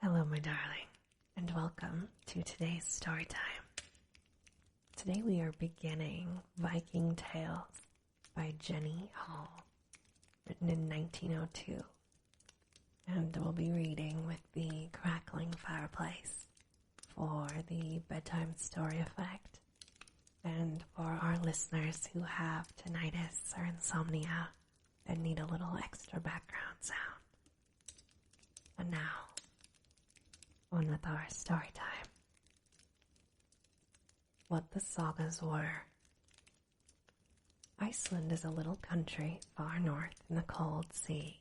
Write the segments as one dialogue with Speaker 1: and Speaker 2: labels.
Speaker 1: Hello, my darling, and welcome to today's story time. Today we are beginning Viking Tales by Jennie Hall, written in 1902, and we'll be reading with the crackling fireplace for the bedtime story effect, and for our listeners who have tinnitus or insomnia and need a little extra background sound. And now, on with our story time. What the sagas were. Iceland is a little country far north in the cold sea.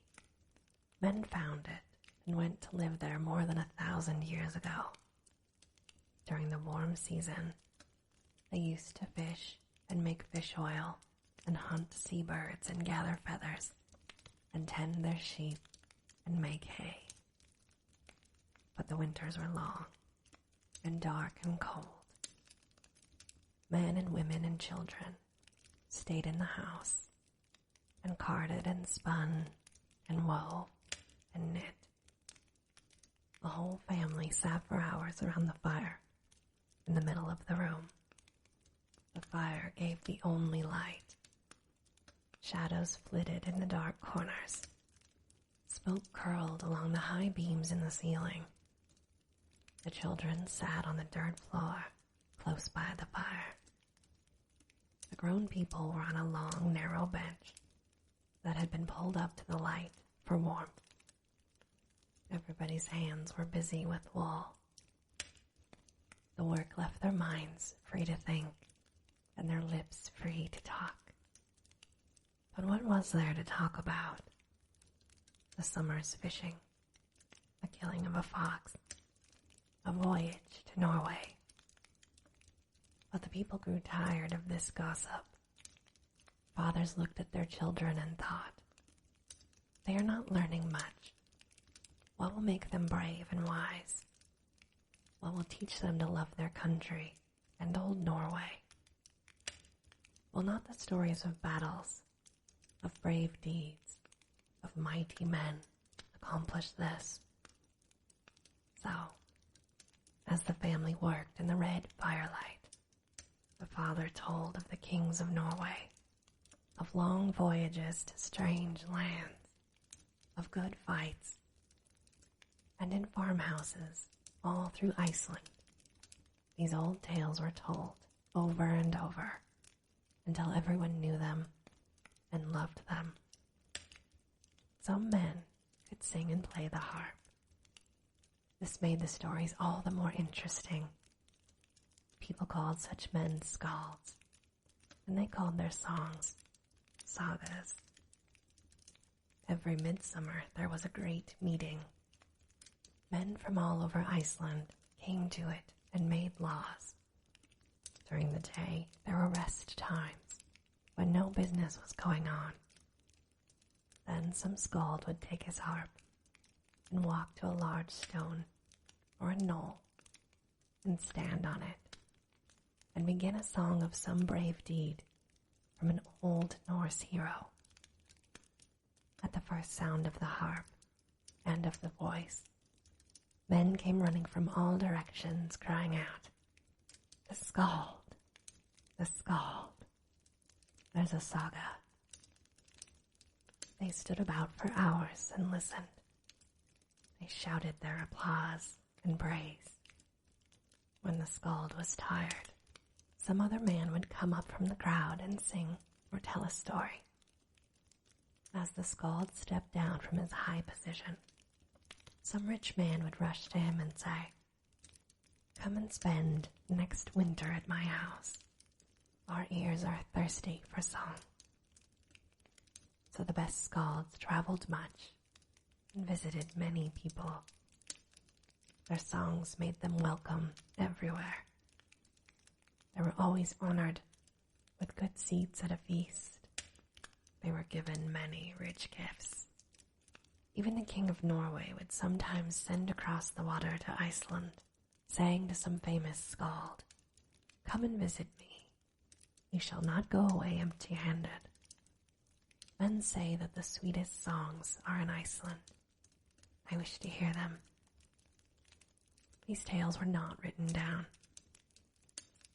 Speaker 1: Men found it and went to live there more than 1,000 years ago. During the warm season, they used to fish and make fish oil and hunt seabirds and gather feathers and tend their sheep and make hay. But the winters were long and dark and cold. Men and women and children stayed in the house and carded and spun and wove and knit. The whole family sat for hours around the fire in the middle of the room. The fire gave the only light. Shadows flitted in the dark corners. Smoke curled along the high beams in the ceiling. The children sat on the dirt floor close by the fire. The grown people were on a long, narrow bench that had been pulled up to the light for warmth. Everybody's hands were busy with wool. The work left their minds free to think and their lips free to talk. But what was there to talk about? The summer's fishing, the killing of a fox, a voyage to Norway. But the people grew tired of this gossip. Fathers looked at their children and thought, they are not learning much. What will make them brave and wise? What will teach them to love their country and old Norway? Will not the stories of battles, of brave deeds, of mighty men accomplish this? So, as the family worked in the red firelight, the father told of the kings of Norway, of long voyages to strange lands, of good fights, and in farmhouses all through Iceland. These old tales were told over and over until everyone knew them and loved them. Some men could sing and play the harp. This made the stories all the more interesting. People called such men skalds, and they called their songs sagas. Every midsummer there was a great meeting. Men from all over Iceland came to it and made laws. During the day there were rest times when no business was going on. Then some skald would take his harp and walk to a large stone or a knoll and stand on it and begin a song of some brave deed from an old Norse hero. At the first sound of the harp and of the voice, men came running from all directions crying out, "The skald! The skald! There's a saga." They stood about for hours and listened. They shouted their applause and praise. When the skald was tired, some other man would come up from the crowd and sing or tell a story. As the skald stepped down from his high position, some rich man would rush to him and say, "Come and spend next winter at my house. Our ears are thirsty for song." So the best skalds traveled much and visited many people. Their songs made them welcome everywhere. They were always honored with good seats at a feast. They were given many rich gifts. Even the king of Norway would sometimes send across the water to Iceland, saying to some famous skald, "Come and visit me. You shall not go away empty-handed." Men say that the sweetest songs are in Iceland. I wish to hear them. These tales were not written down.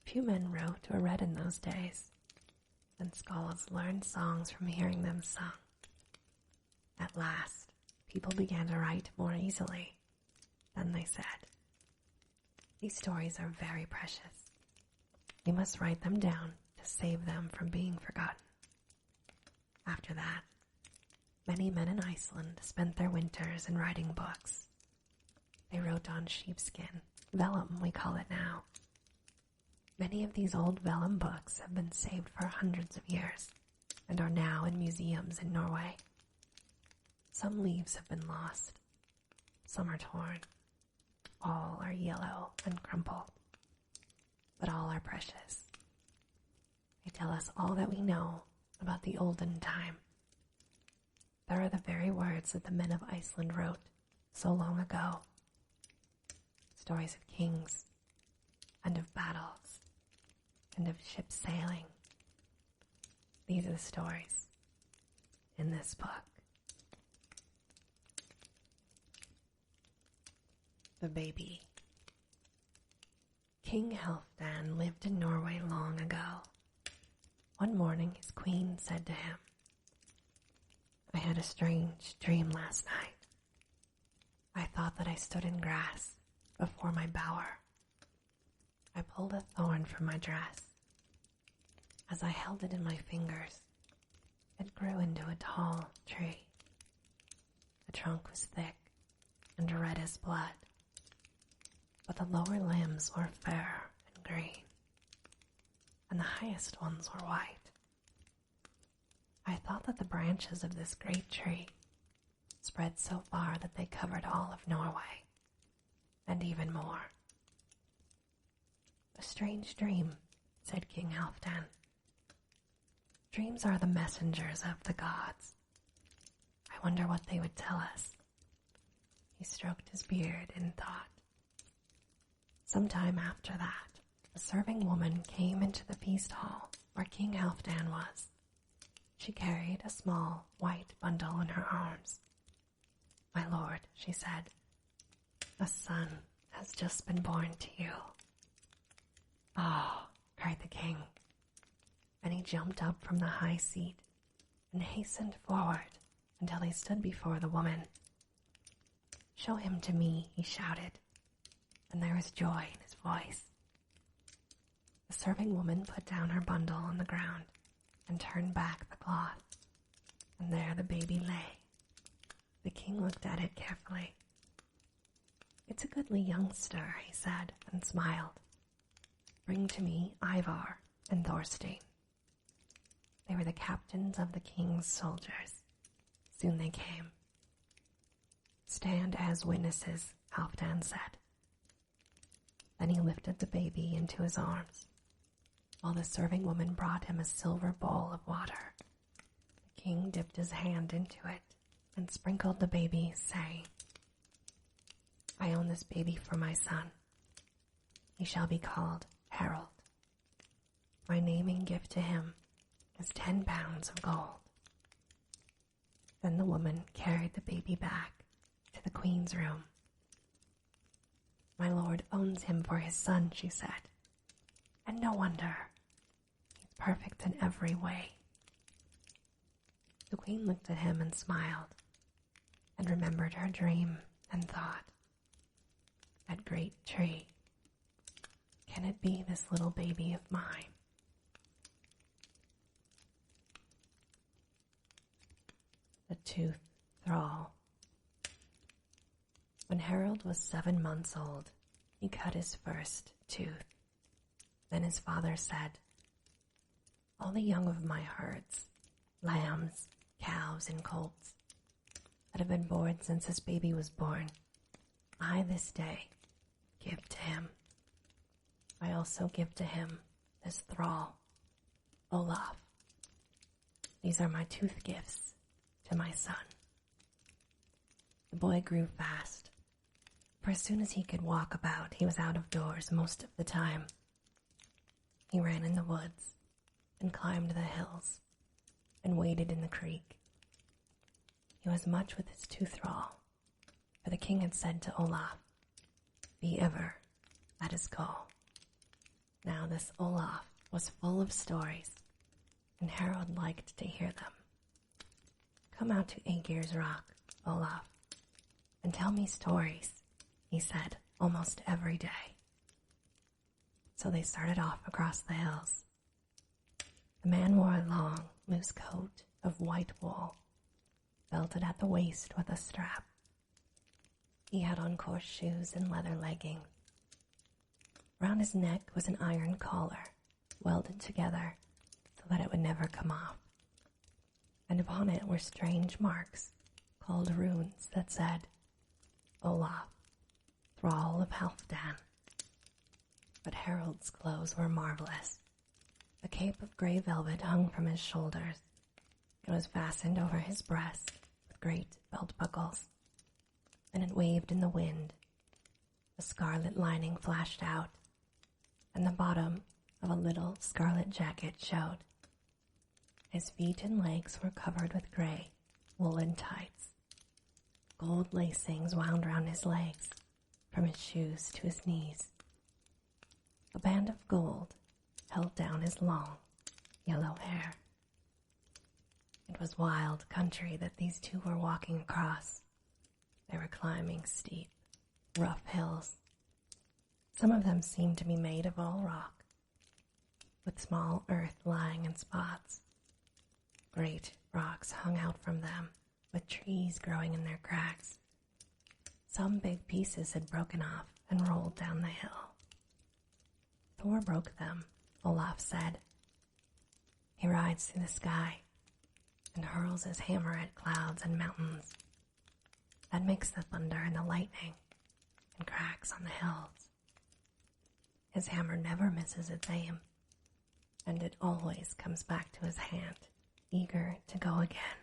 Speaker 1: Few men wrote or read in those days, and scholars learned songs from hearing them sung. At last, people began to write more easily. Then they said, "These stories are very precious. We must write them down to save them from being forgotten." After that, many men in Iceland spent their winters in writing books. They wrote on sheepskin, vellum we call it now. Many of these old vellum books have been saved for hundreds of years and are now in museums in Norway. Some leaves have been lost. Some are torn. All are yellow and crumpled. But all are precious. They tell us all that we know about the olden time. There are the very words that the men of Iceland wrote so long ago. Stories of kings and of battles and of ships sailing. These are the stories in this book. The Baby. King Halfdan lived in Norway long ago. One morning his queen said to him, "I had a strange dream last night. I thought that I stood in grass before my bower. I pulled a thorn from my dress. As I held it in my fingers, it grew into a tall tree. The trunk was thick and red as blood, but the lower limbs were fair and green, and the highest ones were white. I thought that the branches of this great tree spread so far that they covered all of Norway, and even more." "A strange dream," said King Halfdan. "Dreams are the messengers of the gods. I wonder what they would tell us." He stroked his beard in thought. Some time after that, a serving woman came into the feast hall where King Halfdan was. She carried a small white bundle in her arms. "My lord," she said, "a son has just been born to you." "Ah!" cried the king, and he jumped up from the high seat and hastened forward until he stood before the woman. "Show him to me," he shouted, and there was joy in his voice. The serving woman put down her bundle on the ground and turned back the cloth, and there the baby lay. The king looked at it carefully. "It's a goodly youngster," he said, and smiled. "Bring to me Ivar and Thorstein." They were the captains of the king's soldiers. Soon they came. "Stand as witnesses," Halfdan said. Then he lifted the baby into his arms, while the serving woman brought him a silver bowl of water. The king dipped his hand into it and sprinkled the baby, saying, "I own this baby for my son. He shall be called Harold. My naming gift to him is 10 pounds of gold." Then the woman carried the baby back to the queen's room. "My lord owns him for his son," she said, "and no wonder. He's perfect in every way." The queen looked at him and smiled, and remembered her dream and thought, "That great tree, can it be this little baby of mine?" The Tooth Thrall. When Harold was 7 months old, he cut his first tooth. Then his father said, "All the young of my herds, lambs, cows, and colts, that have been born since this baby was born, I this day give to him. I also give to him this thrall, Olaf. These are my tooth gifts to my son." The boy grew fast, for as soon as he could walk about, he was out of doors most of the time. He ran in the woods and climbed the hills and waded in the creek. He was much with his tooth thrall, for the king had said to Olaf, be ever at his call. Now this Olaf was full of stories, and Harold liked to hear them. "Come out to Aegir's Rock, Olaf, and tell me stories," he said almost every day. So they started off across the hills. The man wore a long, loose coat of white wool, belted at the waist with a strap. He had on coarse shoes and leather leggings. Round his neck was an iron collar, welded together so that it would never come off. And upon it were strange marks, called runes, that said, "Olaf, thrall of Halfdan." But Harold's clothes were marvelous. A cape of gray velvet hung from his shoulders. It was fastened over his breast with great belt buckles, and it waved in the wind. The scarlet lining flashed out, and the bottom of a little scarlet jacket showed. His feet and legs were covered with gray woolen tights. Gold lacings wound round his legs, from his shoes to his knees. A band of gold held down his long, yellow hair. It was wild country that these two were walking across. They were climbing steep, rough hills. Some of them seemed to be made of all rock, with small earth lying in spots. Great rocks hung out from them, with trees growing in their cracks. Some big pieces had broken off and rolled down the hill. Thor broke them, Olaf said. He rides through the sky and hurls his hammer at clouds and mountains. That makes the thunder and the lightning and cracks on the hills. His hammer never misses its aim, and it always comes back to his hand, eager to go again.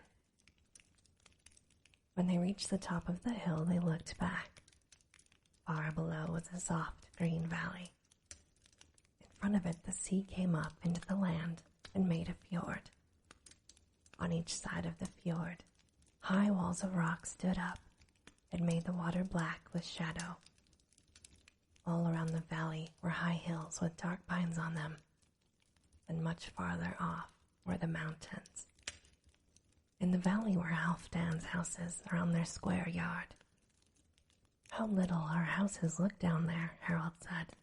Speaker 1: When they reached the top of the hill, they looked back. Far below was a soft green valley. In front of it, the sea came up into the land and made a fjord. On each side of the fjord, high walls of rock stood up and made the water black with shadow. All around the valley were high hills with dark pines on them, and much farther off were the mountains. In the valley were Halfdan's houses around their square yard. "How little our houses look down there," Harold said.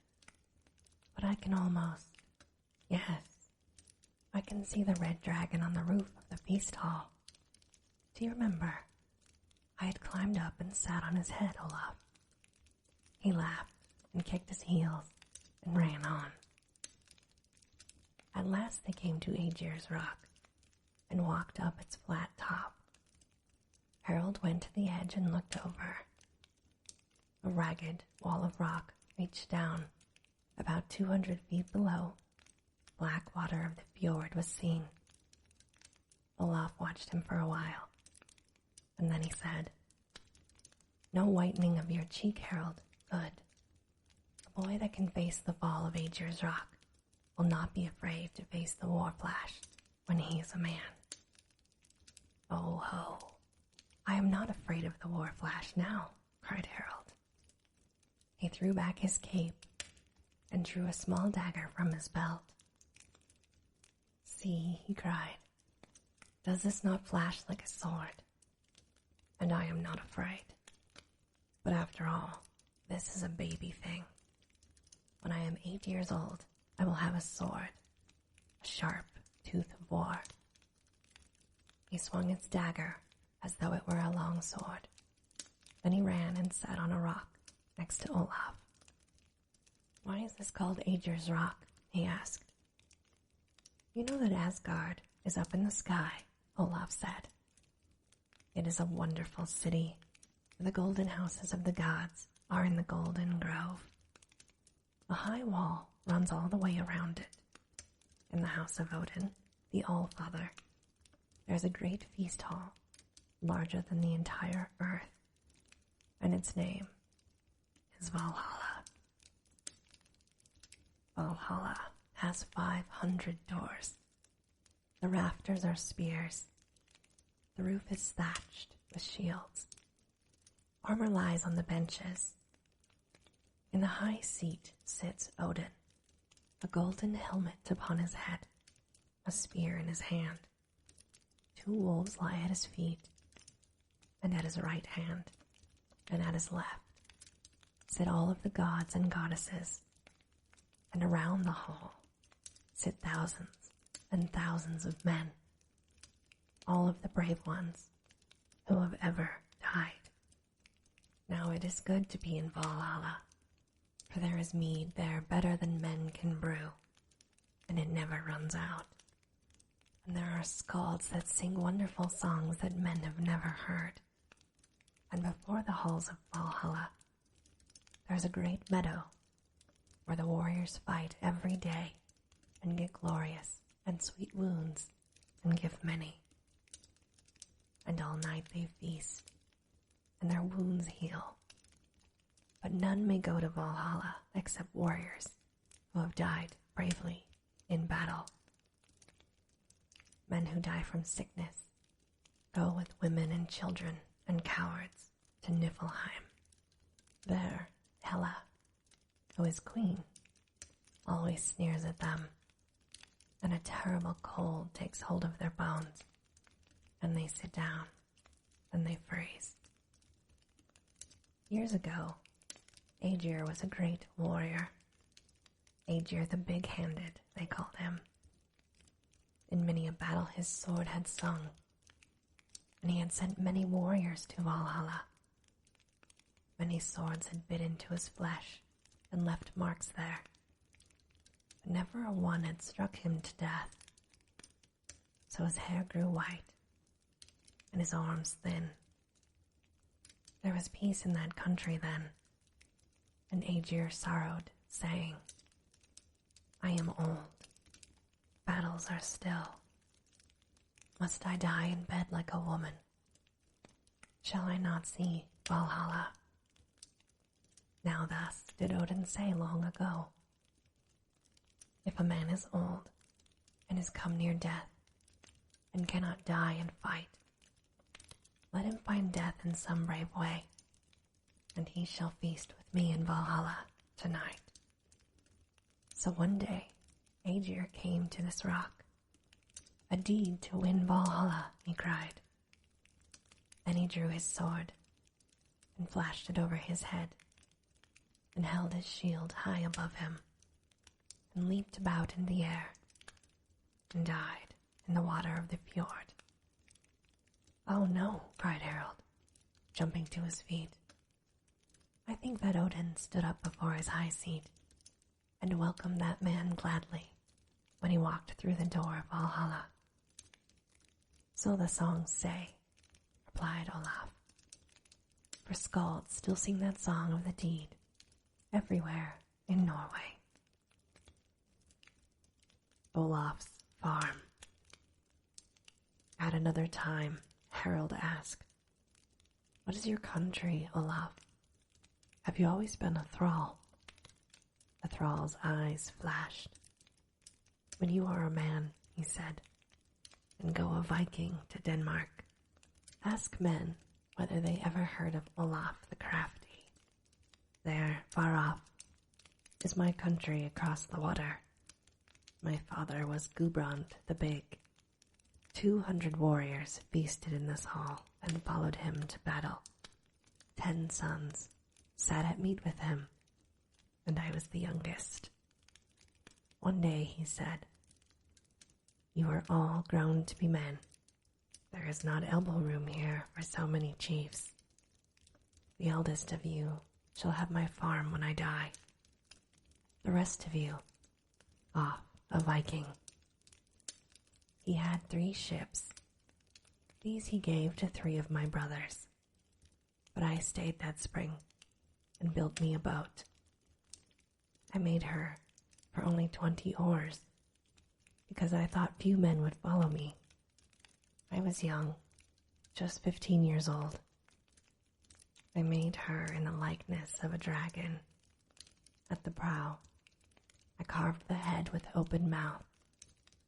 Speaker 1: "But I can almost, yes, I can see the red dragon on the roof of the feast hall. Do you remember? I had climbed up and sat on his head, Olaf." He laughed and kicked his heels and ran on. At last they came to Aegir's Rock and walked up its flat top. Harold went to the edge and looked over. A ragged wall of rock reached down. About 200 feet below, black water of the fjord was seen. Olaf watched him for a while, and then he said, "No whitening of your cheek, Harold. Good. A boy that can face the fall of Aegir's Rock will not be afraid to face the war flash when he is a man." "Oh ho, I am not afraid of the war flash now," cried Harold. He threw back his cape and drew a small dagger from his belt. "See," he cried, "does this not flash like a sword? And I am not afraid. But after all, this is a baby thing. When I am 8 years old, I will have a sword, a sharp tooth of war." He swung his dagger as though it were a long sword. Then he ran and sat on a rock next to Olaf. "Why is this called Aegir's Rock?" he asked. "You know that Asgard is up in the sky," Olaf said. "It is a wonderful city. The golden houses of the gods are in the golden grove. A high wall runs all the way around it. In the house of Odin, the Allfather, there is a great feast hall, larger than the entire earth, and its name is Valhalla. Valhalla has 500 doors. The rafters are spears. The roof is thatched with shields. Armor lies on the benches. In the high seat sits Odin, a golden helmet upon his head, a spear in his hand. 2 wolves lie at his feet, and at his right hand, and at his left, sit all of the gods and goddesses, and around the hall sit thousands and thousands of men, all of the brave ones who have ever died. Now it is good to be in Valhalla, for there is mead there better than men can brew, and it never runs out. And there are skalds that sing wonderful songs that men have never heard. And before the halls of Valhalla, there is a great meadow where the warriors fight every day and get glorious and sweet wounds and give many. And all night they feast, and their wounds heal. But none may go to Valhalla except warriors who have died bravely in battle. Men who die from sickness go with women and children and cowards to Niflheim. There, Hela, who is queen, always sneers at them, and a terrible cold takes hold of their bones, and they sit down, and they freeze. Years ago, Aegir was a great warrior. Aegir the Big-Handed, they called him. In many a battle his sword had sung, and he had sent many warriors to Valhalla. Many swords had bit into his flesh and left marks there, but never a one had struck him to death. So his hair grew white, and his arms thin. There was peace in that country then, and Aegir sorrowed, saying, I am old. Battles are still. Must I die in bed like a woman? Shall I not see Valhalla? Now thus did Odin say long ago. If a man is old and is come near death and cannot die and fight, let him find death in some brave way, and he shall feast with me in Valhalla tonight. So one day Aegir came to this rock. A deed to win Valhalla, he cried. Then he drew his sword and flashed it over his head and held his shield high above him and leaped about in the air and died in the water of the fjord. Oh no, cried Harold, jumping to his feet. I think that Odin stood up before his high seat and welcomed that man gladly when he walked through the door of Valhalla. So the songs say, replied Olaf. For skalds still sing that song of the deed everywhere in Norway. Olaf's farm. At another time, Harold asked, What is your country, Olaf? Have you always been a thrall? The thrall's eyes flashed. When you are a man, he said, and go a Viking to Denmark, ask men whether they ever heard of Olaf the Crafty. There, far off, is my country across the water. My father was Gubrand the Big. 200 warriors feasted in this hall and followed him to battle. 10 sons sat at meat with him, and I was the youngest. One day he said, You are all grown to be men. There is not elbow room here for so many chiefs. The eldest of you shall have my farm when I die. The rest of you, off a Viking. He had 3 ships. These he gave to 3 of my brothers. But I stayed that spring and built me a boat. I made her for only 20 oars, because I thought few men would follow me. I was young, just 15 years old. I made her in the likeness of a dragon. At the prow, I carved the head with open mouth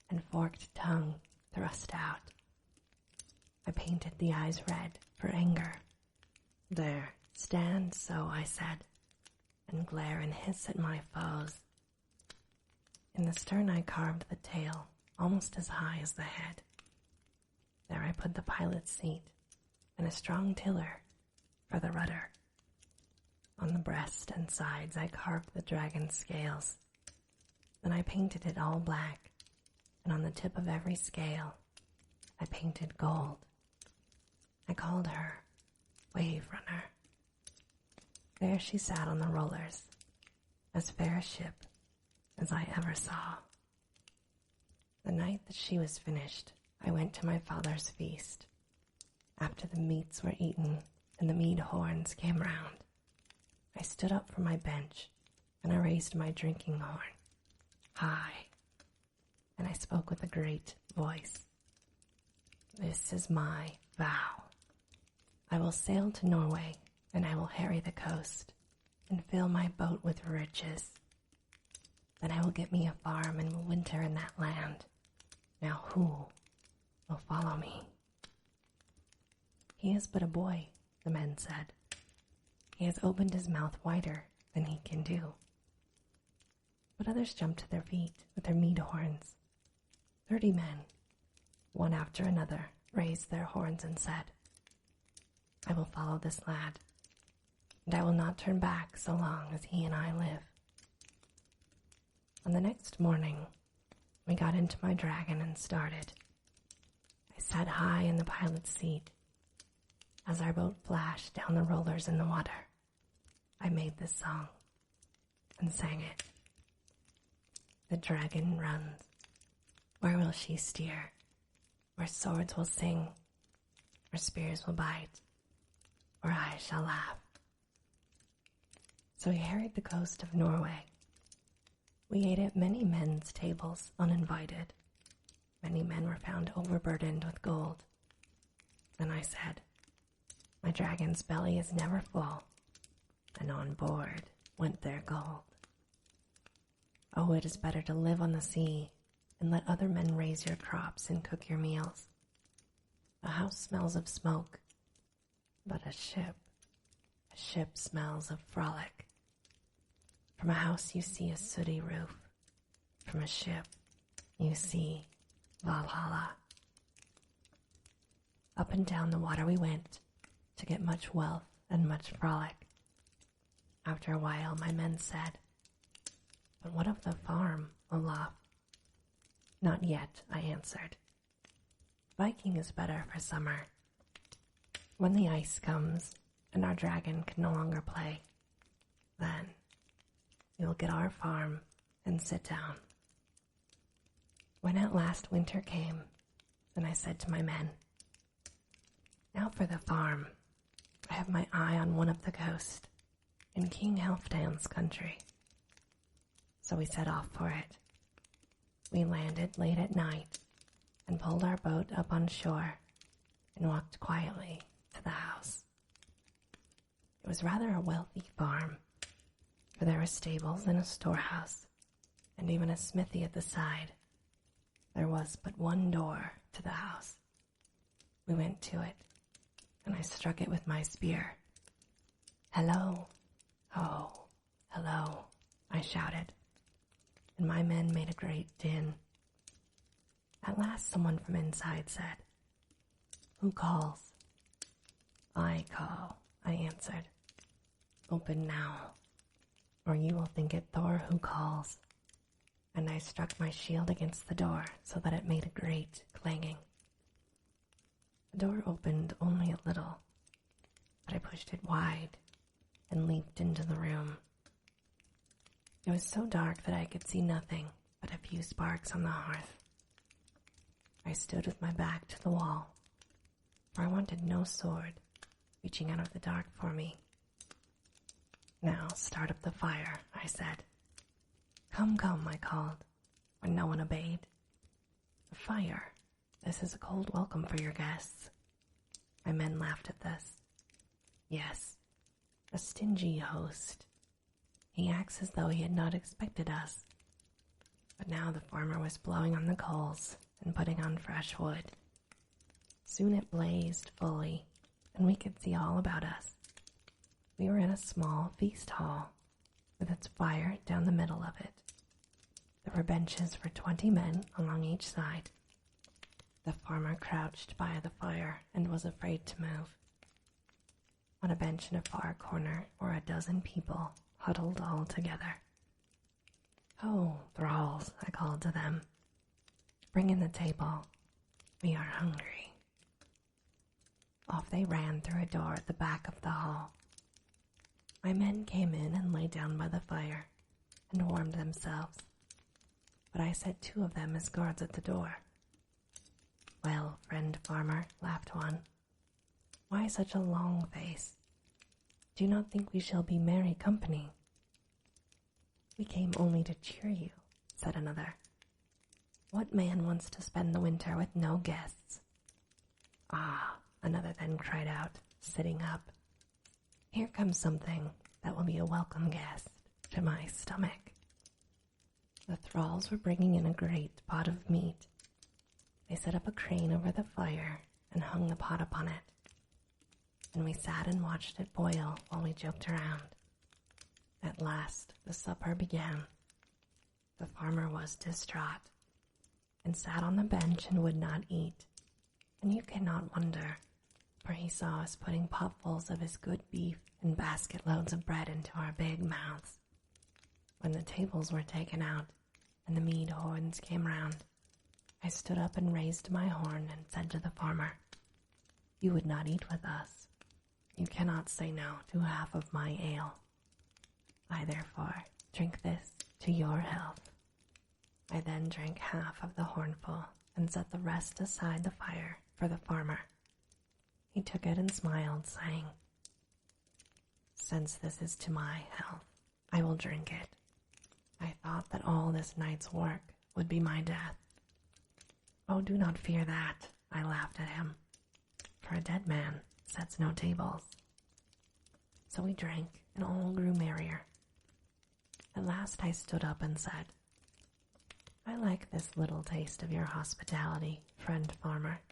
Speaker 1: and forked tongue thrust out. I painted the eyes red for anger. There, stand so, I said, and glare and hiss at my foes. In the stern I carved the tail almost as high as the head. There I put the pilot's seat and a strong tiller for the rudder. On the breast and sides I carved the dragon's scales. Then I painted it all black, and on the tip of every scale I painted gold. I called her Wave Runner. There she sat on the rollers, as fair a ship as I ever saw. The night that she was finished, I went to my father's feast. After the meats were eaten and the mead horns came round, I stood up from my bench and I raised my drinking horn high, and I spoke with a great voice. This is my vow. I will sail to Norway, and I will harry the coast and fill my boat with riches. Then I will get me a farm and will winter in that land. Now who will follow me? He is but a boy, the men said. He has opened his mouth wider than he can do. But others jumped to their feet with their mead horns. 30 men, one after another, raised their horns and said, I will follow this lad, and I will not turn back so long as he and I live. On the next morning, we got into my dragon and started. I sat high in the pilot's seat. As our boat flashed down the rollers in the water, I made this song and sang it. The dragon runs. Where will she steer? Where swords will sing, where spears will bite, where I shall laugh. So we harried the coast of Norway. We ate at many men's tables uninvited. Many men were found overburdened with gold. Then I said, my dragon's belly is never full, and on board went their gold. Oh, it is better to live on the sea and let other men raise your crops and cook your meals. A house smells of smoke, but a ship smells of frolic. From a house you see a sooty roof. From a ship you see Valhalla. Up and down the water we went to get much wealth and much frolic. After a while my men said, but what of the farm, Olaf? Not yet, I answered. Viking is better for summer. When the ice comes and our dragon can no longer play, then we will get our farm and sit down. When at last winter came, then I said to my men, now for the farm. I have my eye on one up the coast, in King Halfdan's country. So we set off for it. We landed late at night and pulled our boat up on shore and walked quietly to the house. It was rather a wealthy farm, for there were stables and a storehouse, and even a smithy at the side. There was but one door to the house. We went to it, and I struck it with my spear. Hello, oh, hello, I shouted, and my men made a great din. At last someone from inside said, who calls? I call, I answered. Open now, or you will think it Thor who calls. And I struck my shield against the door so that it made a great clanging. The door opened only a little, but I pushed it wide and leaped into the room. It was so dark that I could see nothing but a few sparks on the hearth. I stood with my back to the wall, for I wanted no sword reaching out of the dark for me. Now start up the fire, I said. Come, come, I called, when no one obeyed. The fire. This is a cold welcome for your guests. My men laughed at this. Yes, a stingy host. He acts as though he had not expected us. But now the farmer was blowing on the coals and putting on fresh wood. Soon it blazed fully, and we could see all about us. We were in a small feast hall, with its fire down the middle of it. There were benches for 20 men along each side. The farmer crouched by the fire and was afraid to move. On a bench in a far corner were a dozen people huddled all together. "Oh, thralls," I called to them. "Bring in the table. We are hungry." Off they ran through a door at the back of the hall. My men came in and lay down by the fire and warmed themselves, but I set 2 of them as guards at the door. "Well, friend farmer," laughed one, "why such a long face? Do you not think we shall be merry company?" "We came only to cheer you," said another. "What man wants to spend the winter with no guests?" "Ah," another then cried out, sitting up, "here comes something that will be a welcome guest to my stomach." The thralls were bringing in a great pot of meat. They set up a crane over the fire and hung the pot upon it, and we sat and watched it boil while we joked around. At last the supper began. The farmer was distraught and sat on the bench and would not eat, and you cannot wonder, for he saw us putting potfuls of his good beef and basket loads of bread into our big mouths. When the tables were taken out and the mead horns came round, I stood up and raised my horn and said to the farmer, "You would not eat with us. You cannot say no to half of my ale. I therefore drink this to your health." I then drank half of the hornful and set the rest aside the fire for the farmer. He took it and smiled, saying, "Since this is to my health, I will drink it. I thought that all this night's work would be my death." "Oh, do not fear that," I laughed at him, "for a dead man sets no tables." So we drank, and all grew merrier. At last I stood up and said, "I like this little taste of your hospitality, friend farmer.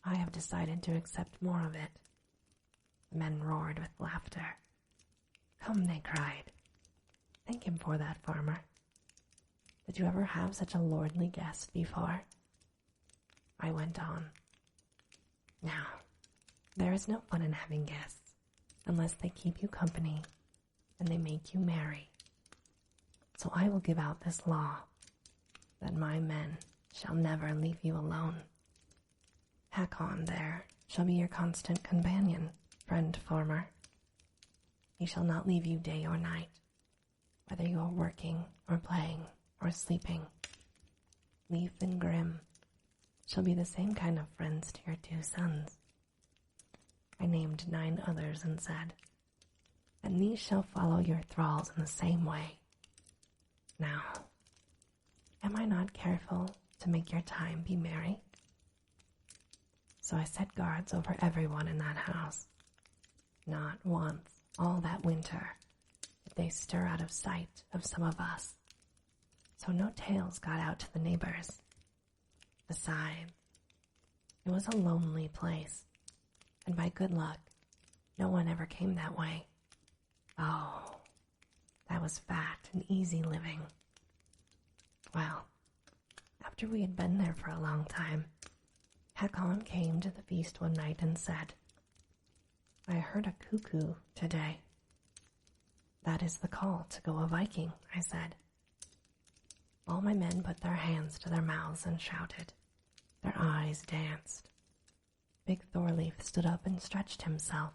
Speaker 1: I have decided to accept more of it." The men roared with laughter. "Come," they cried. "Thank him for that, farmer. Did you ever have such a lordly guest before?" I went on. "Now, there is no fun in having guests unless they keep you company and they make you merry. So I will give out this law, that my men shall never leave you alone. Hakon there shall be your constant companion, friend farmer. He shall not leave you day or night, whether you are working or playing or sleeping. Leaf and Grim shall be the same kind of friends to your 2 sons." I named 9 others and said, "And these shall follow your thralls in the same way. Now, am I not careful to make your time be merry?" So I set guards over everyone in that house. Not once all that winter did they stir out of sight of some of us, so no tales got out to the neighbors. Besides, it was a lonely place, and by good luck, no one ever came that way. Oh, that was fat and easy living. Well, after we had been there for a long time, Hakon came to the feast one night and said, "I heard a cuckoo today." "That is the call to go a Viking," I said. All my men put their hands to their mouths and shouted. Their eyes danced. Big Thorleif stood up and stretched himself.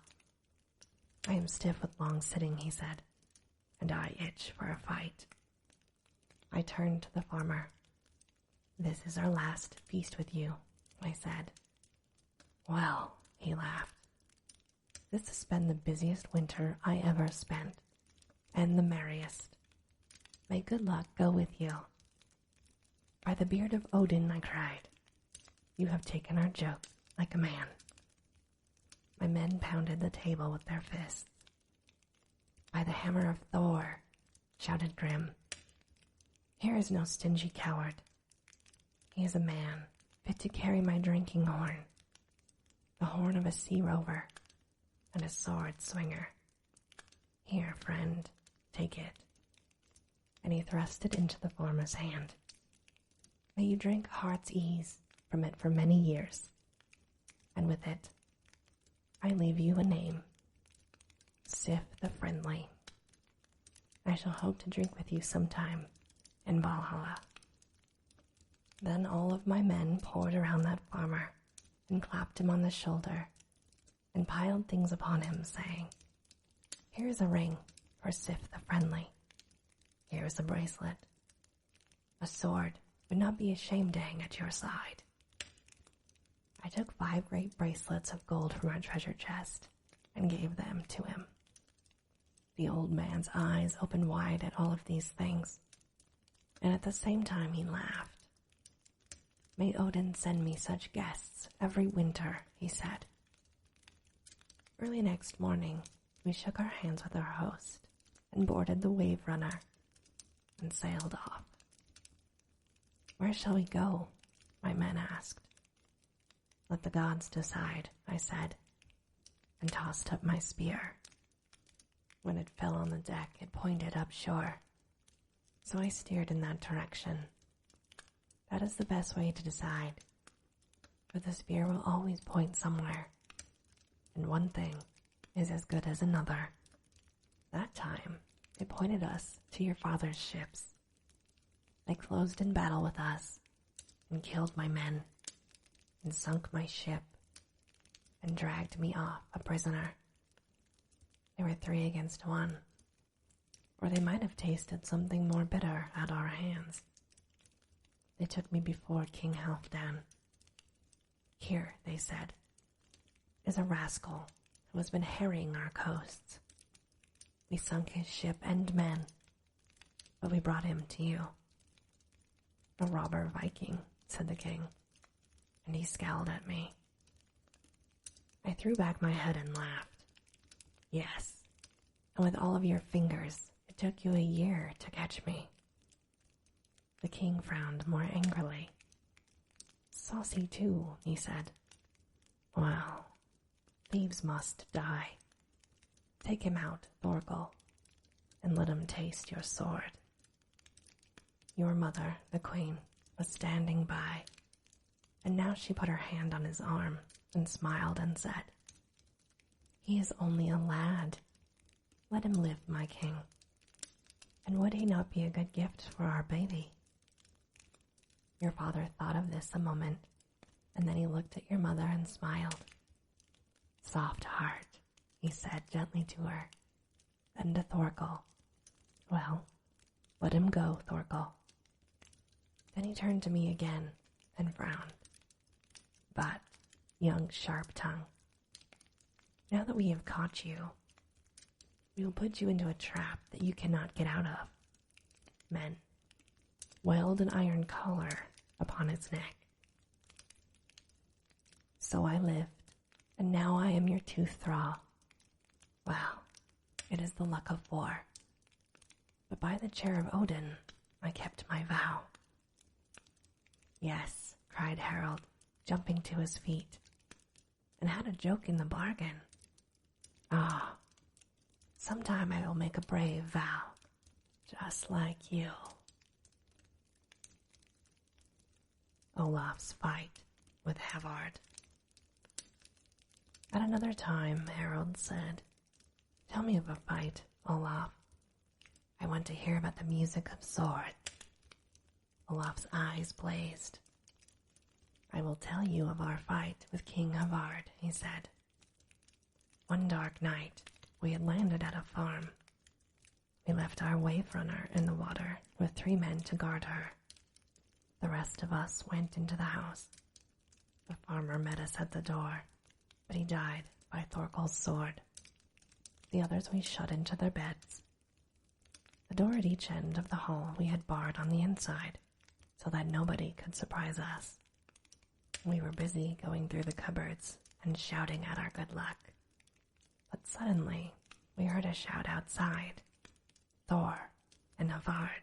Speaker 1: "I am stiff with long sitting," he said, "and I itch for a fight." I turned to the farmer. "This is our last feast with you," I said. "Well," he laughed, "this has been the busiest winter I ever spent, and the merriest. May good luck go with you." "By the beard of Odin," I cried, "you have taken our joke like a man." My men pounded the table with their fists. "By the hammer of Thor," shouted Grim, "here is no stingy coward. He is a man fit to carry my drinking horn, the horn of a sea rover, and a sword swinger. Here, friend, take take it. And he thrust it into the farmer's hand. May you drink heart's ease from it for many years. And with it, I leave you a name, Sif the Friendly. I shall hope to drink with you sometime in Valhalla. Then all of my men poured around that farmer and clapped him on the shoulder and piled things upon him, saying, Here's a ring for Sif the Friendly. Here's a bracelet. A sword would not be ashamed to hang at your side. I took 5 great bracelets of gold from our treasure chest and gave them to him. The old man's eyes opened wide at all of these things, and at the same time he laughed. May Odin send me such guests every winter, he said. Early next morning, we shook our hands with our host and boarded the Wave Runner and sailed off. Where shall we go? My men asked. Let the gods decide, I said, and tossed up my spear. When it fell on the deck, it pointed up shore, so I steered in that direction. That is the best way to decide, for the spear will always point somewhere, and one thing is as good as another. That time, it pointed us to your father's ships. They closed in battle with us, and killed my men, and sunk my ship, and dragged me off a prisoner. They were 3 against 1, or they might have tasted something more bitter at our hands. They took me before King Halfdan. Here, they said, is a rascal who has been harrying our coasts. We sunk his ship and men, but we brought him to you. A robber Viking, said the king, and he scowled at me. I threw back my head and laughed. Yes, and with all of your fingers, it took you a year to catch me. The king frowned more angrily. Saucy too, he said. Well, thieves must die. Take him out, Thorkel, and let him taste your sword. Your mother, the queen, was standing by, and now she put her hand on his arm and smiled and said, He is only a lad. Let him live, my king. And would he not be a good gift for our baby? Your father thought of this a moment, and then he looked at your mother and smiled. Soft heart, he said gently to her. Then to Thorkel, Well, let him go, Thorkel. Then he turned to me again and frowned. But, young sharp tongue, now that we have caught you, we will put you into a trap that you cannot get out of. Men, weld an iron collar upon its neck. So I lived, and now I am your tooth thrall. Well, it is the luck of war. But by the chair of Odin, I kept my vow. Yes, cried Harold, jumping to his feet, and had a joke in the bargain. Ah, sometime I will make a brave vow, just like you. Olaf's fight with Havard. At another time, Harold said, Tell me of a fight, Olaf. I want to hear about the music of swords. Olaf's eyes blazed. I will tell you of our fight with King Havard, he said. One dark night, we had landed at a farm. We left our wave runner in the water with 3 men to guard her. The rest of us went into the house. The farmer met us at the door, but he died by Thorkel's sword. The others we shut into their beds. The door at each end of the hall we had barred on the inside, so that nobody could surprise us. We were busy going through the cupboards and shouting at our good luck. But suddenly, we heard a shout outside. Thor and Havard.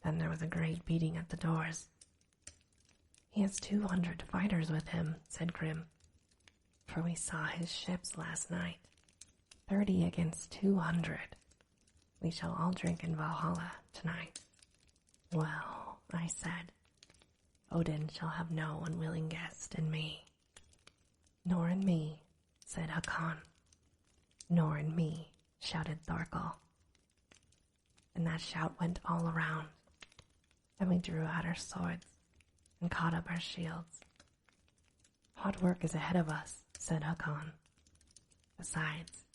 Speaker 1: Then there was a great beating at the doors. He has 200 fighters with him, said Grim, for we saw his ships last night. 30 against 200. We shall all drink in Valhalla tonight. Well, I said, Odin shall have no unwilling guest in me. Nor in me, said Hakon. Nor in me, shouted Thorkel. And that shout went all around, and we drew out our swords and caught up our shields. Hot work is ahead of us, said Hakon. Besides,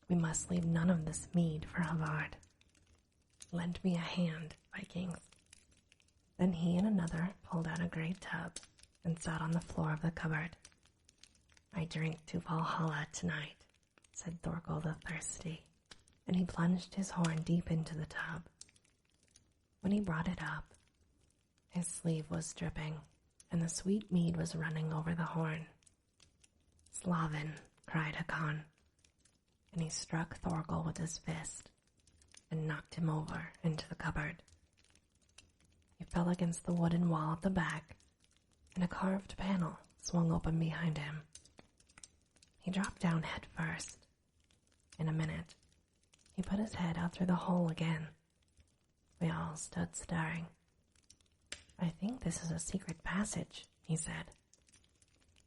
Speaker 1: we must leave none of this mead for Havard. Lend me a hand, Vikings. Then he and another pulled out a great tub and sat on the floor of the cupboard. I drink to Valhalla tonight, said Thorkel the Thirsty, and he plunged his horn deep into the tub. When he brought it up, his sleeve was dripping, and the sweet mead was running over the horn. Slavin, cried Hakon, and he struck Thorkel with his fist and knocked him over into the cupboard. He fell against the wooden wall at the back, and a carved panel swung open behind him. He dropped down head first. In a minute, he put his head out through the hole again. We all stood staring. I think this is a secret passage, he said.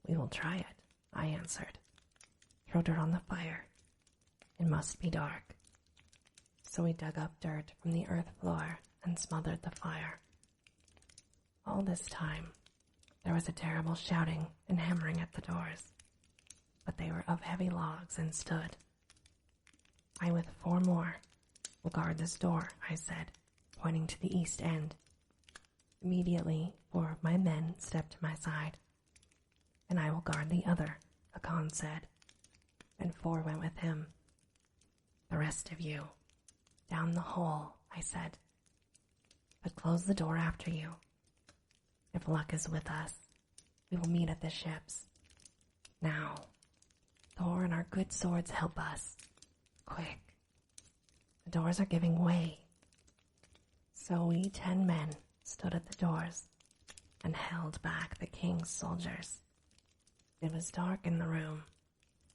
Speaker 1: We will try it, I answered. Throw dirt on the fire. It must be dark. So we dug up dirt from the earth floor and smothered the fire. All this time, there was a terrible shouting and hammering at the doors, but they were of heavy logs and stood. I with 4 more will guard this door, I said, pointing to the east end. Immediately 4 of my men stepped to my side. And I will guard the other, Hakon said, and 4 went with him. The rest of you, down the hole, I said, but close the door after you. If luck is with us, we will meet at the ships. Now, Thor and our good swords help us. Quick. The doors are giving way. So we 10 men stood at the doors and held back the king's soldiers. It was dark in the room,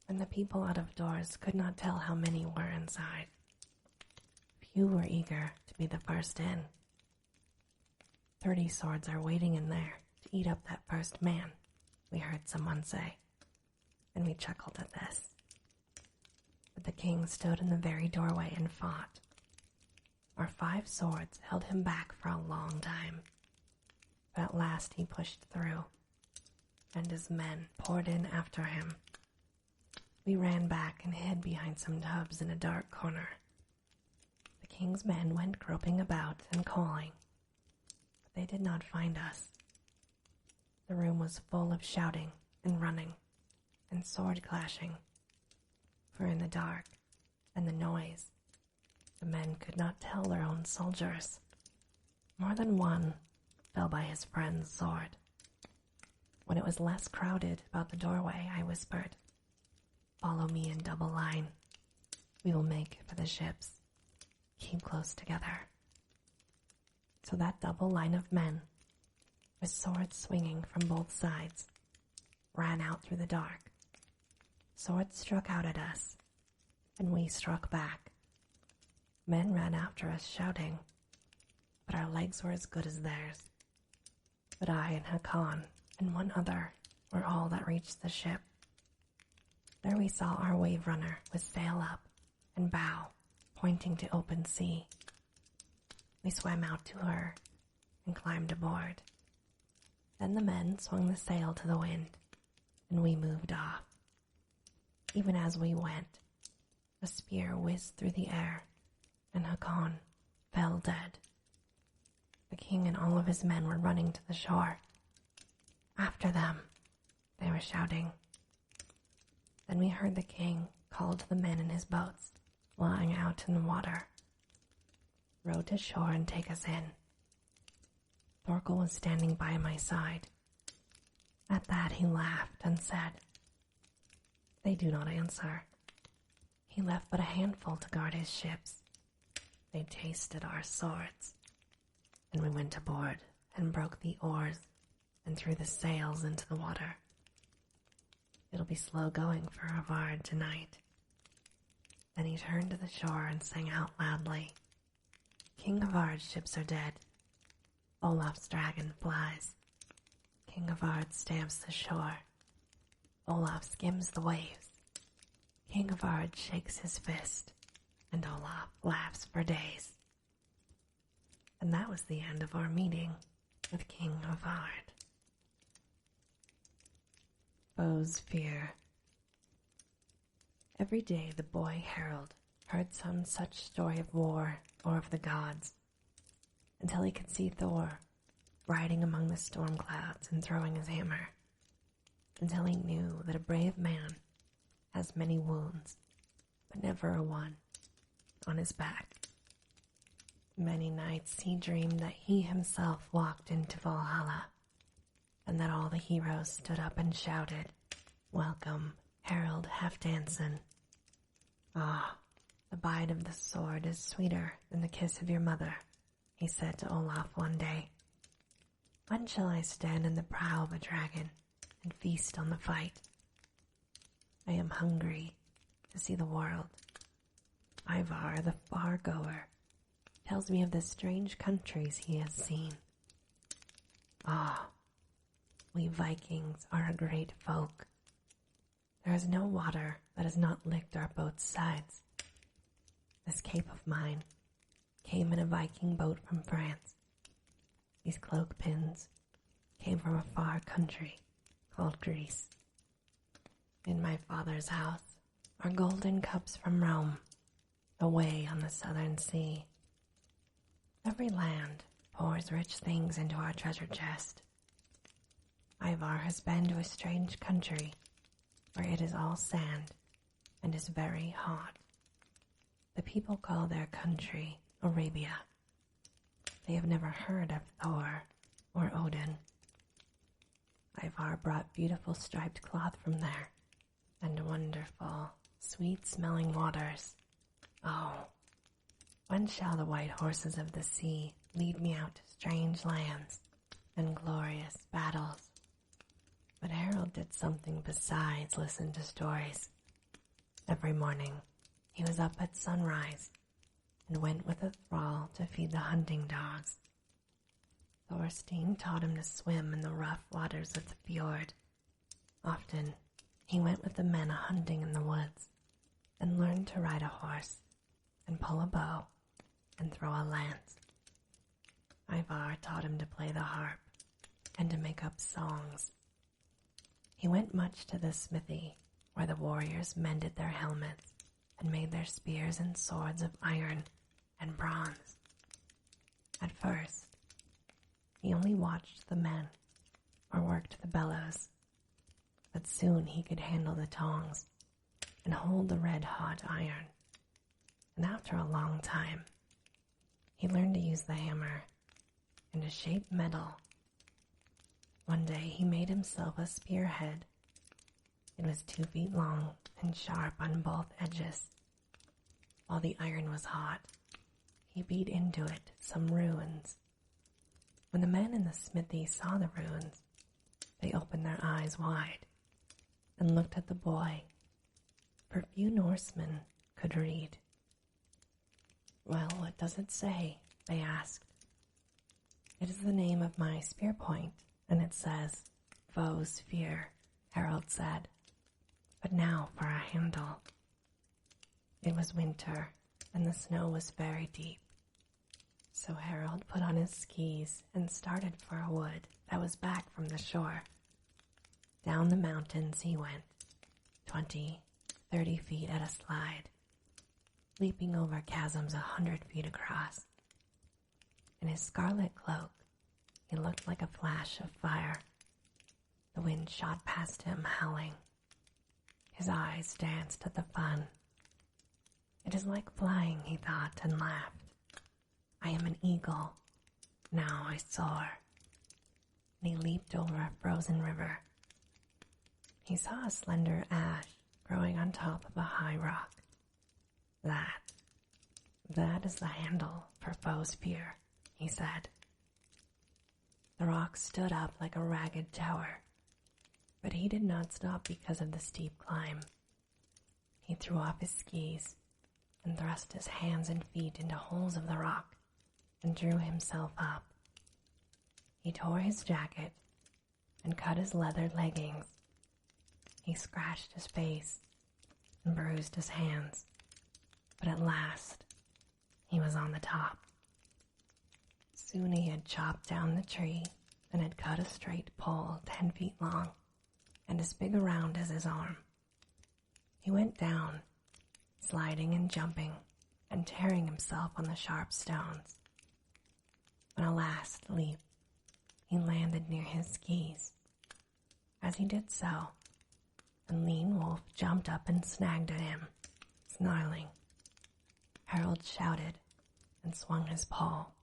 Speaker 1: and the people out of doors could not tell how many were inside. Few were eager to be the first in. 30 swords are waiting in there to eat up that first man, we heard someone say, and we chuckled at this. But the king stood in the very doorway and fought. Our 5 swords held him back for a long time, but at last he pushed through, and his men poured in after him. We ran back and hid behind some tubs in a dark corner. The king's men went groping about and calling, but they did not find us. The room was full of shouting and running and sword clashing, for in the dark and the noise, the men could not tell their own soldiers. More than one fell by his friend's sword. When it was less crowded about the doorway, I whispered, Follow me in double line. We will make for the ships. Keep close together. So that double line of men, with swords swinging from both sides, ran out through the dark. Swords struck out at us, and we struck back. Men ran after us shouting, but our legs were as good as theirs. But I and Hakon and 1 other were all that reached the ship. There we saw our wave runner with sail up and bow pointing to open sea. We swam out to her and climbed aboard. Then the men swung the sail to the wind, and we moved off. Even as we went, a spear whizzed through the air, and Hakon fell dead. The king and all of his men were running to the shore. After them, they were shouting. Then we heard the king call to the men in his boats, lying out in the water. Row to shore and take us in. Thorkel was standing by my side. At that he laughed and said, They do not answer. He left but a handful to guard his ships. They tasted our swords. And we went aboard and broke the oars and threw the sails into the water. It'll be slow going for Havard tonight. Then he turned to the shore and sang out loudly, King Havard's ships are dead. Olaf's dragon flies. King Havard stamps the shore. Olaf skims the waves. King Havard shakes his fist, and Olaf laughs for days. And that was the end of our meeting with King Havard. Foe's Fear. Every day the boy Harold heard some such story of war or of the gods, until he could see Thor riding among the storm clouds and throwing his hammer, until he knew that a brave man has many wounds, but never a one on his back. Many nights he dreamed that he himself walked into Valhalla, and that all the heroes stood up and shouted, Welcome, Harold Halfdanson. Ah, the bite of the sword is sweeter than the kiss of your mother, he said to Olaf one day. When shall I stand in the prow of a dragon and feast on the fight? I am hungry to see the world. Ivar, the far-goer, tells me of the strange countries he has seen. Ah, we Vikings are a great folk. There is no water that has not licked our boat's sides. This cape of mine came in a Viking boat from France. These cloak pins came from a far country called Greece. In my father's house are golden cups from Rome, away on the southern sea. Every land pours rich things into our treasure chest. Ivar has been to a strange country where it is all sand and is very hot. The people call their country Arabia. They have never heard of Thor or Odin. Ivar brought beautiful striped cloth from there, and wonderful, sweet-smelling waters. Oh, when shall the white horses of the sea lead me out to strange lands and glorious battles? But Harold did something besides listen to stories. Every morning, he was up at sunrise and went with a thrall to feed the hunting dogs. Thorstein taught him to swim in the rough waters of the fjord. Often, he went with the men a-hunting in the woods and learned to ride a horse and pull a bow and throw a lance. Ivar taught him to play the harp and to make up songs. He went much to the smithy, where the warriors mended their helmets and made their spears and swords of iron and bronze. At first, he only watched the men or worked the bellows, but soon he could handle the tongs and hold the red-hot iron. And after a long time, he learned to use the hammer and to shape metal. One day he made himself a spearhead. It was 2 feet long and sharp on both edges. While the iron was hot, he beat into it some runes. When the men in the smithy saw the runes, they opened their eyes wide and looked at the boy, for few Norsemen could read. Well, what does it say? They asked. It is the name of my spear point, and it says, Foe's Fear, Harold said. But now for a handle. It was winter, and the snow was very deep. So Harold put on his skis and started for a wood that was back from the shore. Down the mountains he went, 20, 30 feet at a slide, leaping over chasms 100 feet across. In his scarlet cloak, he looked like a flash of fire. The wind shot past him, howling. His eyes danced at the fun. It is like flying, he thought, and laughed. I am an eagle. Now I soar. And he leaped over a frozen river. He saw a slender ash growing on top of a high rock. That is the handle for Foe's Fear, he said. The rock stood up like a ragged tower, but he did not stop because of the steep climb. He threw off his skis and thrust his hands and feet into holes of the rock and drew himself up. He tore his jacket and cut his leather leggings. He scratched his face and bruised his hands, but at last he was on the top. Soon he had chopped down the tree and had cut a straight pole 10 feet long and as big around as his arm. He went down, sliding and jumping and tearing himself on the sharp stones. On a last leap, he landed near his skis. As he did so, a lean wolf jumped up and snagged at him, snarling. Harold shouted and swung his pole.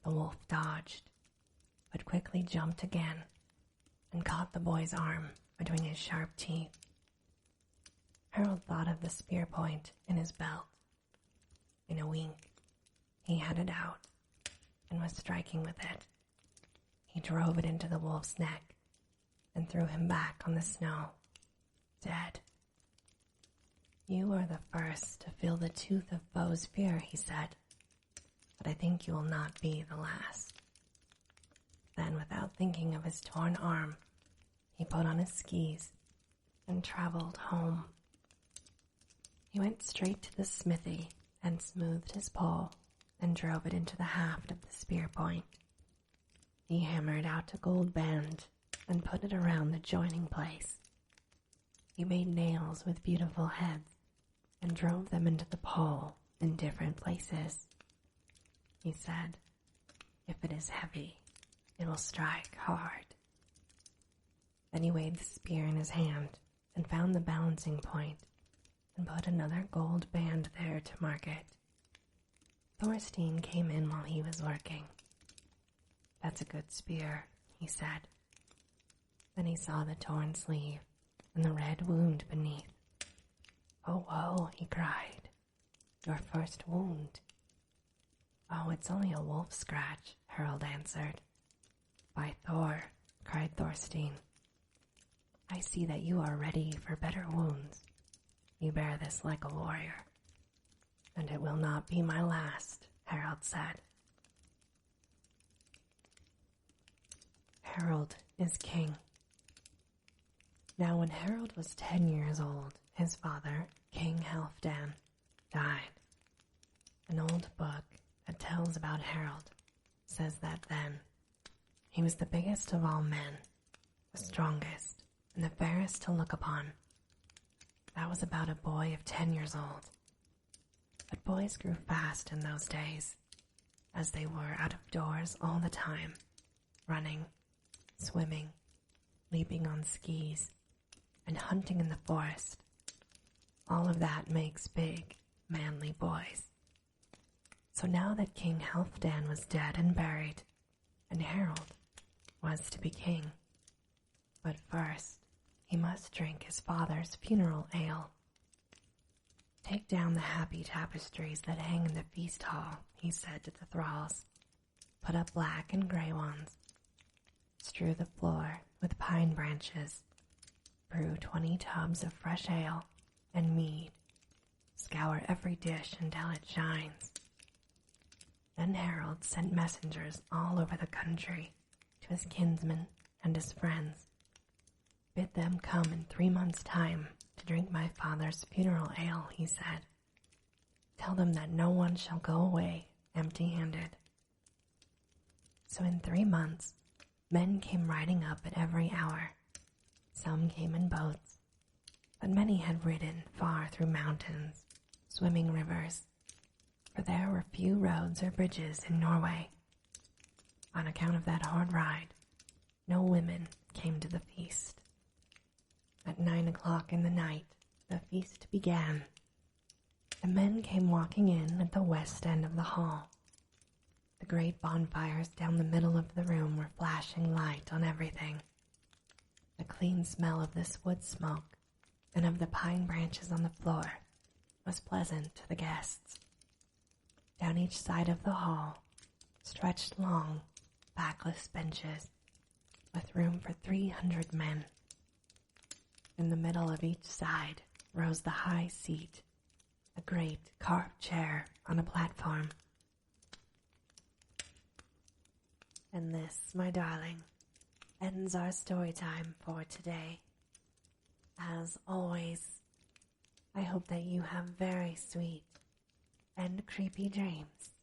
Speaker 1: The wolf dodged, but quickly jumped again and caught the boy's arm between his sharp teeth. Harold thought of the spear point in his belt. In a wink, he had it out and was striking with it. He drove it into the wolf's neck and threw him back on the snow, dead. "You are the first to feel the tooth of foe's fear," he said, "but I think you will not be the last." Then, without thinking of his torn arm, he put on his skis and traveled home. He went straight to the smithy and smoothed his pole and drove it into the haft of the spear point. He hammered out a gold band and put it around the joining place. He made nails with beautiful heads and drove them into the pole in different places. He said, "If it is heavy, it will strike hard." Then he weighed the spear in his hand and found the balancing point and put another gold band there to mark it. Thorstein came in while he was working. "That's a good spear," he said. Then he saw the torn sleeve and the red wound beneath. "Oh, whoa," he cried. "Your first wound." "Oh, it's only a wolf scratch," Harold answered. "By Thor," cried Thorstein, "I see that you are ready for better wounds. You bear this like a warrior." "And it will not be my last," Harold said. Harold is king. Now when Harold was 10 years old, his father, King Halfdan, died. An old book that tells about Harold says that then he was the biggest of all men, the strongest, and the fairest to look upon. That was about a boy of 10 years old. But boys grew fast in those days, as they were out of doors all the time, running, swimming, leaping on skis, and hunting in the forest. All of that makes big, manly boys. So now that King Halfdan was dead and buried, and Harold was to be king, but first he must drink his father's funeral ale. "Take down the happy tapestries that hang in the feast hall," he said to the thralls. "Put up black and gray ones. Strew the floor with pine branches. Brew 20 tubs of fresh ale and mead. Scour every dish until it shines." Then Harold sent messengers all over the country to his kinsmen and his friends. "Bid them come in 3 months' time to drink my father's funeral ale," he said. "Tell them that no one shall go away empty-handed." So in 3 months, men came riding up at every hour. Some came in boats, but many had ridden far through mountains, swimming rivers, for there were few roads or bridges in Norway. On account of that hard ride, no women came to the feast. At 9 o'clock in the night, the feast began. The men came walking in at the west end of the hall. The great bonfires down the middle of the room were flashing light on everything. The clean smell of this wood smoke and of the pine branches on the floor was pleasant to the guests. Down each side of the hall stretched long, backless benches with room for 300 men. In the middle of each side rose the high seat, a great carved chair on a platform. And this, my darling, ends our story time for today. As always, I hope that you have very sweet and creepy dreams.